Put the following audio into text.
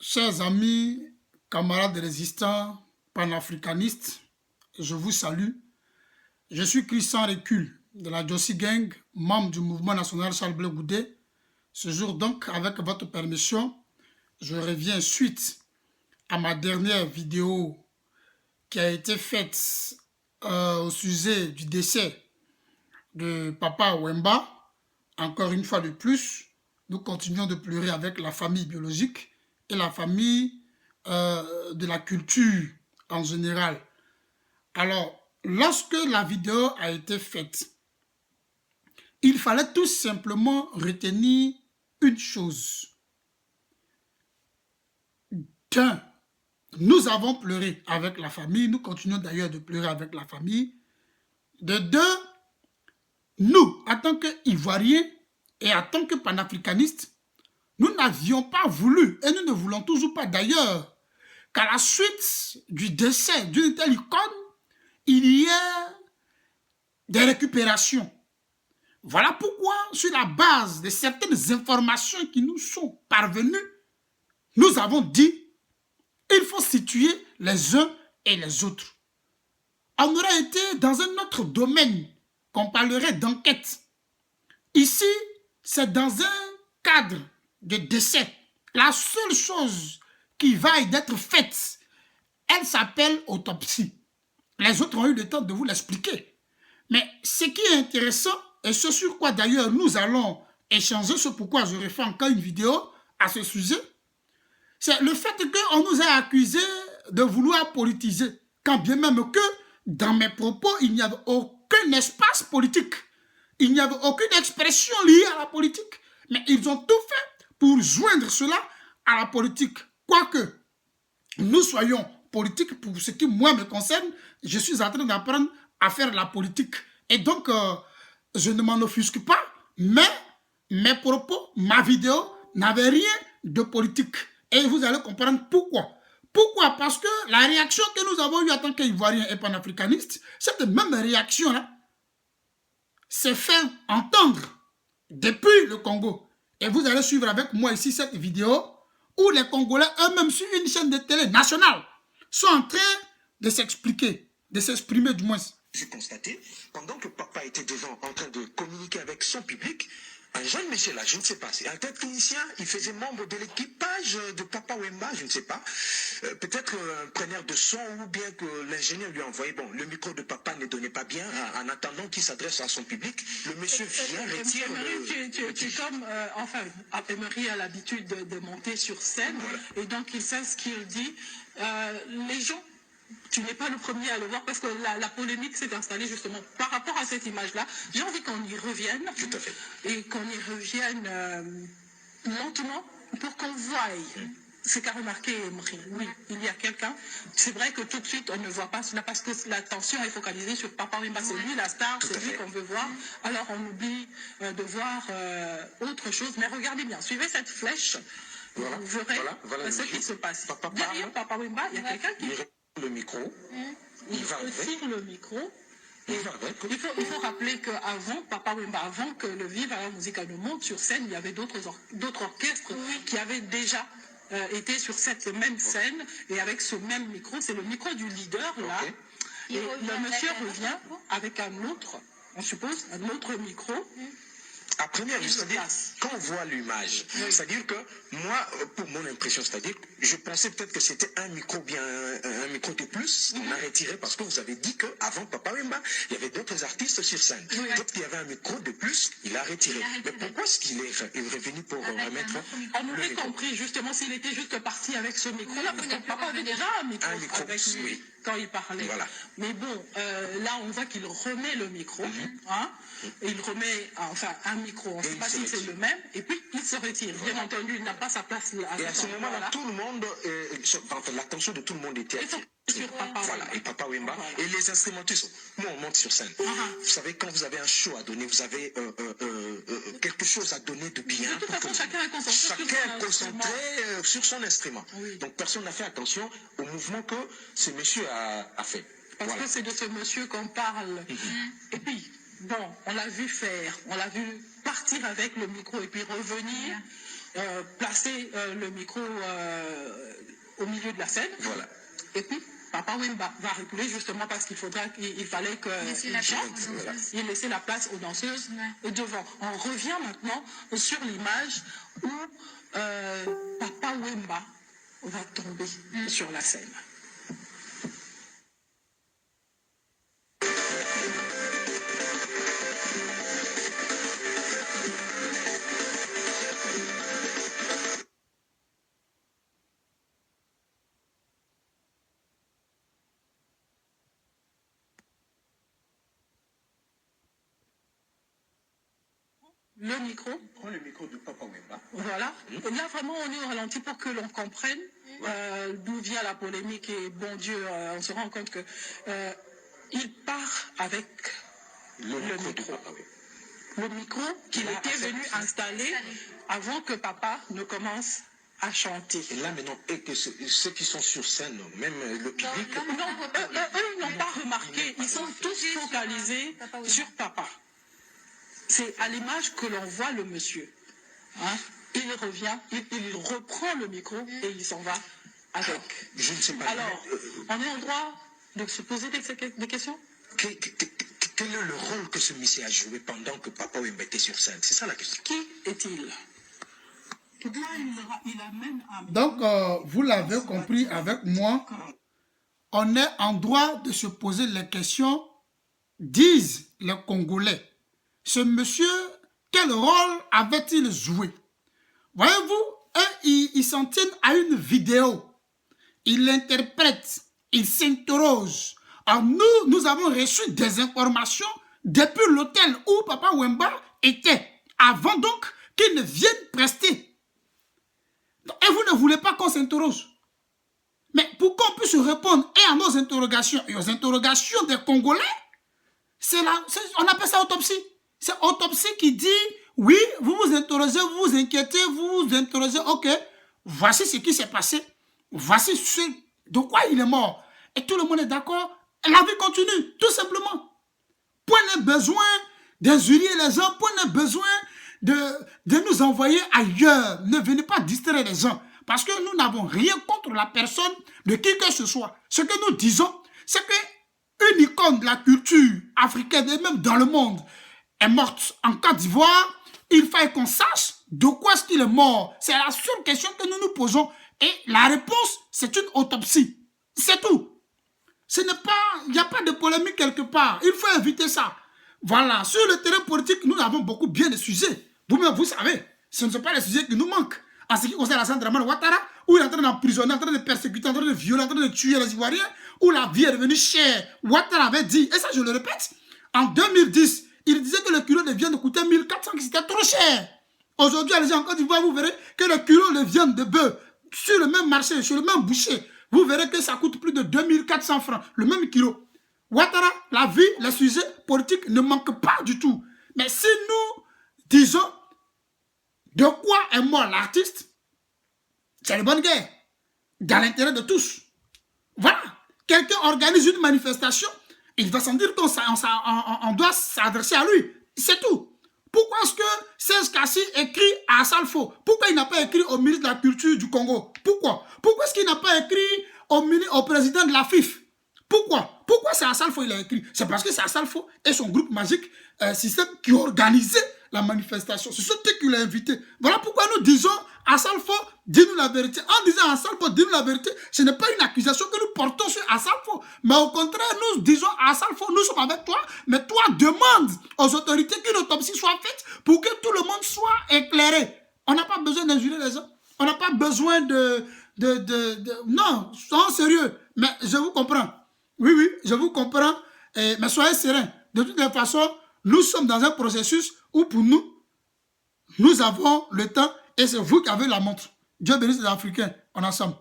Chers amis, camarades résistants, panafricanistes, je vous salue. Je suis Christian Recul de la Jossi Gang, membre du mouvement national Charles Blé Goudé. Ce jour donc, avec votre permission, je reviens suite à ma dernière vidéo qui a été faite au sujet du décès de Papa Wemba. Encore une fois de plus, nous continuons de pleurer avec la famille biologique et la famille de la culture en général. Alors, lorsque la vidéo a été faite, il fallait tout simplement retenir une chose. D'un, nous avons pleuré avec la famille, nous continuons d'ailleurs de pleurer avec la famille. De deux, nous, en tant qu'Ivoiriens et en tant que panafricanistes, nous n'avions pas voulu, et nous ne voulons toujours pas d'ailleurs, qu'à la suite du décès d'une telle icône, il y ait des récupérations. Voilà pourquoi, sur la base de certaines informations qui nous sont parvenues, nous avons dit il faut situer les uns et les autres. On aurait été dans un autre domaine qu'on parlerait d'enquête. Ici, c'est dans un cadre de décès. La seule chose qui va d'être faite, elle s'appelle autopsie. Les autres ont eu le temps de vous l'expliquer. Mais ce qui est intéressant, et ce sur quoi d'ailleurs nous allons échanger, c'est pourquoi je refais encore une vidéo à ce sujet, c'est le fait qu'on nous a accusés de vouloir politiser, quand bien même que dans mes propos, il n'y avait aucun espace politique. Il n'y avait aucune expression liée à la politique. Mais ils ont tout fait pour joindre cela à la politique. Quoique nous soyons politiques, pour ce qui moi me concerne, je suis en train d'apprendre à faire la politique. Et donc, je ne m'en offusque pas, mais mes propos, ma vidéo n'avait rien de politique. Et vous allez comprendre pourquoi. Pourquoi? Parce que la réaction que nous avons eue en tant qu'Ivoiriens et panafricanistes, cette même réaction-là, s'est fait entendre depuis le Congo. Et vous allez suivre avec moi ici cette vidéo où les Congolais eux-mêmes sur une chaîne de télé nationale sont en train de s'expliquer, de s'exprimer du moins. J'ai constaté, pendant que papa était devant en train de communiquer avec son public, un jeune monsieur là, je ne sais pas, c'est un tel clinicien, il faisait membre de l'équipage de Papa Wemba, je ne sais pas, peut-être un preneur de son ou bien que l'ingénieur lui a envoyé, bon, le micro de papa ne donnait pas bien, en attendant qu'il s'adresse à son public, le monsieur vient, retire tu comme, enfin, Emery a l'habitude de monter sur scène, voilà. Et donc il sait ce qu'il dit, les gens... Tu n'es pas le premier à le voir parce que la polémique s'est installée justement par rapport à cette image-là. J'ai envie qu'on y revienne. Tout à fait. Et qu'on y revienne lentement pour qu'on voie ce qu'a remarqué Emery. Oui, il y a quelqu'un. C'est vrai que tout de suite, on ne voit pas cela parce que l'attention est focalisée sur Papa Wemba. C'est lui la star, c'est lui qu'on veut voir. Alors on oublie de voir autre chose. Mais regardez bien, suivez cette flèche. Voilà, vous verrez voilà ce qui se passe. Papa Derrière Papa Wemba, il y a quelqu'un qui... le micro, il va retire le micro. Il faut rappeler qu'avant, Papa Wemba, avant que le Viva la Musica ne monte sur scène, il y avait d'autres orchestres qui avaient déjà été sur cette même scène et avec ce même micro. C'est le micro du leader là. Et le monsieur revient avec un autre, on suppose, un autre micro. À première vue, c'est-à-dire, quand on voit l'image, c'est-à-dire que moi, pour mon impression, c'est-à-dire, je pensais peut-être que c'était un micro bien, un micro de plus qu'on a retiré parce que vous avez dit qu'avant Papa Wemba, il y avait d'autres artistes sur scène. Peut-être qu'il y avait un micro de plus, il a retiré. Mais pourquoi est-ce qu'il est revenu pour remettre on aurait compris justement s'il était juste parti avec ce micro-là, parce que Papa avait déjà un micro avec lui quand il parlait. Voilà. Mais bon, là on voit qu'il remet le micro, et il remet enfin un micro, on ne sait pas si c'est le même, et puis il se retire. Bien entendu, il n'a pas sa place là. Et à ce moment-là, tout le monde, l'attention de tout le monde était sur Papa Wemba. Et Papa Wemba. Voilà. Et les instrumentistes, nous on monte sur scène. Vous savez, quand vous avez un show à donner, vous avez quelque chose à donner de bien. De toute façon, chacun est concentré sur son instrument. Oui. Donc personne n'a fait attention au mouvement que ce monsieur a fait. Parce que c'est de ce monsieur qu'on parle. Et puis, bon, on l'a vu faire, on l'a vu partir avec le micro et puis revenir. placer le micro au milieu de la scène. Voilà. Et puis, Papa Wemba va reculer justement parce qu'il fallait qu'il chante. Il laissait la place aux danseuses devant. On revient maintenant sur l'image où Papa Wemba va tomber sur la scène. Le micro. Prends le micro de Papa Wemba. Voilà. Et là, vraiment, on est au ralenti pour que l'on comprenne d'où vient la polémique. Et bon Dieu, on se rend compte que il part avec le micro. Le micro qu'il était venu installer avant que Papa ne commence à chanter. Et là, maintenant, et que ceux qui sont sur scène, même le public... Non, eux n'ont pas remarqué. Ils sont tous focalisés sur Papa. C'est à l'image que l'on voit le monsieur. Hein? Il revient, il reprend le micro et il s'en va avec. Je ne sais pas. Alors, on est en droit de se poser des questions? Quel est le rôle que ce monsieur a joué pendant que Papa Wemba était sur scène? C'est ça la question. Qui est-il? Donc, vous l'avez compris avec moi, on est en droit de se poser les questions, disent les Congolais. Ce monsieur, quel rôle avait-il joué? Voyez-vous, ils s'en tiennent à une vidéo. Ils l'interprètent, ils s'interrogent. Alors nous avons reçu des informations depuis l'hôtel où Papa Wemba était, avant donc qu'il ne vienne prester. Et vous ne voulez pas qu'on s'interroge. Mais pour qu'on puisse répondre et à nos interrogations et aux interrogations des Congolais, on appelle ça autopsie. C'est autopsie qui dit, oui, vous vous interrogez, vous vous inquiétez, vous vous interrogez, ok, voici ce qui s'est passé, voici de quoi il est mort. Et tout le monde est d'accord, la vie continue, tout simplement. Point n'est besoin d'injurier les gens, point n'est besoin de nous envoyer ailleurs. Ne venez pas distraire les gens, parce que nous n'avons rien contre la personne de qui que ce soit. Ce que nous disons, c'est qu'une icône de la culture africaine et même dans le monde est morte en Côte d'Ivoire. Il faut qu'on sache de quoi est-ce qu'il est mort. C'est la seule question que nous nous posons. Et la réponse, c'est une autopsie. C'est tout. Ce n'est pas, il n'y a pas de polémique quelque part. Il faut éviter ça. Voilà, sur le terrain politique, nous avons beaucoup bien de sujets. Vous-même, vous savez, ce ne sont pas les sujets qui nous manquent. En ce qui concerne la Dramane Ouattara, où il est en train d'emprisonner, en train de persécuter, en train de violer, en train de tuer les Ivoiriens, où la vie est devenue chère. Ouattara avait dit, et ça je le répète, en 2010, il disait que le kilo de viande coûtait 1400, que c'était trop cher. Aujourd'hui, allez en Côte d'Ivoire, vous verrez que le kilo de viande de bœuf, sur le même marché, sur le même boucher, vous verrez que ça coûte plus de 2400 francs, le même kilo. Ouattara, la vie, les sujets politiques ne manquent pas du tout. Mais si nous disons de quoi est mort l'artiste, c'est une bonne guerre, dans l'intérêt de tous. Voilà, quelqu'un organise une manifestation, il va sans dire qu'on doit s'adresser à lui. C'est tout. Pourquoi est-ce que Serge Kassi écrit à Salfo? Pourquoi il n'a pas écrit au ministre de la Culture du Congo? Pourquoi? Pourquoi est-ce qu'il n'a pas écrit au président de la FIF? Pourquoi? Pourquoi c'est à Salfo il a écrit? C'est parce que c'est à Salfo et son groupe magique système qui organisait la manifestation. C'est ce qui l'a invité. Voilà pourquoi nous disons à Salfo, dis-nous la vérité. En disant à Salfo, dis-nous la vérité, ce n'est pas une accusation que nous portons sur Assalfo. Mais au contraire, nous disons à Assalfo, nous sommes avec toi, mais toi demande aux autorités qu'une autopsie soit faite pour que tout le monde soit éclairé. On n'a pas besoin d'injurer les gens. On n'a pas besoin non, soyons sérieux. Mais je vous comprends. Oui, je vous comprends. Mais soyez sereins. De toutes les façons, nous sommes dans un processus où pour nous avons le temps et c'est vous qui avez la montre. Dieu bénisse les Africains. On ensemble.